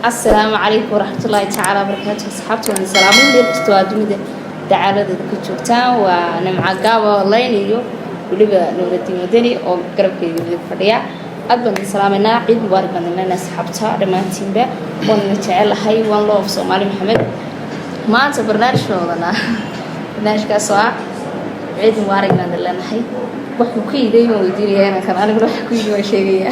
السلام عليكم ورحمة الله تعالى وبركاته. أصحابتي والسلامين اللي بتستوى دمية تعالى كتشوفتان وأنا مع قابة والله ينيو ولبا نور الدين ودني أو قرب كي فريا أدبن السلامنا عيد مبارك بنا أصحابتها لما تيمبا ونتعال هاي وان لوف سومالي محمد ما أنت برنامج شغلنا برنامج كسوة عيد مبارك بنا هاي وحكي دايما وديري أنا كان أنا بروح حكي وشيء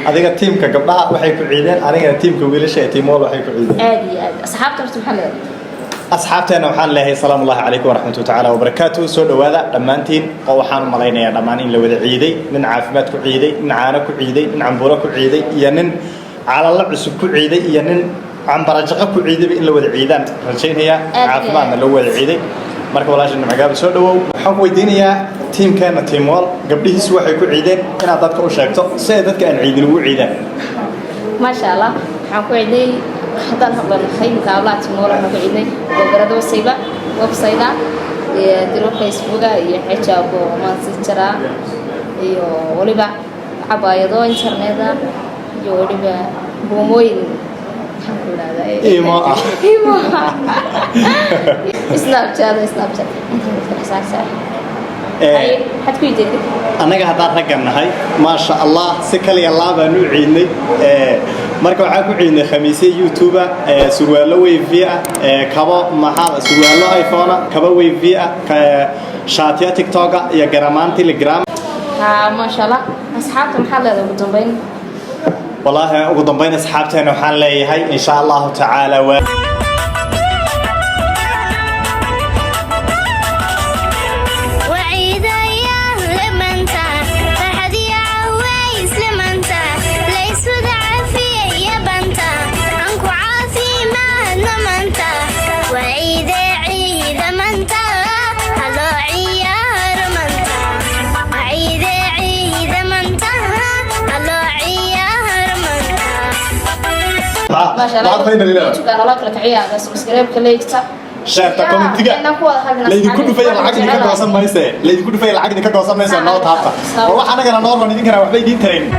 adiga teamka gabdhaha waxay ku ciideen aniga teamka wiilasha teamol waxay ku ciideen aad asxaabta subxaan asxaabteena waxaan leeyahay salaamu alaykum wa rahmatullahi ta'ala wa barakatuh soo dhawaada dhamaantiin oo waxaan malaynayaa dhamaan in la wada ciiday nin caafimaad ku ciiday nin caana ku ciiday nin cambuuro ku ciiday iyo nin calala cusub ku ciiday iyo nin cambarajaqa ku ciiday in la wada ciidaan rajaynaya caafimaadna la wada ciiday marka walaashin magaaba soo dhawow waxaan weydiinayaa teamkeena teamol gabdhihiisu waxay ku ciideen inaad dadka u sheegto si ay dadka aan ciidin ugu ciidaan ma sha Allah waxaan ku ciiday hadaan hablan xaymka Allah teamol waxaan ku ciiday gobolada wasiiba website-da iyo diro Facebook iyo xijaabo Messenger iyo waliba cabaayado internet-da iyo waliba boomooyin Snapchat حد كويدي أنا قاعد أرجع نهاي ما شاء الله سكلي الله بنوعيني مركب عاكو عيني خميسي يوتيوب سروالو ويفيا كبا محل سروالو آيفون كبا ويفيا شاتيا تيك توك يا جرامان تيليجرام ما شاء الله أصحابكم حلا لو بدهم بين والله وقدم بين أصحابتنا وحنا هاي إن شاء الله تعالى ما شاء الله يوتيوب أنا لا أكلك عيا بس سبسكرايب كليكتا شاركة كومنتيجا ليدي كل فيا العقد كجواسم مايسة ليدي كل فيا العقد كجواسم مايسة نوت هابا والله أنا كنا نور ونيجي كنا وحدي دين ترين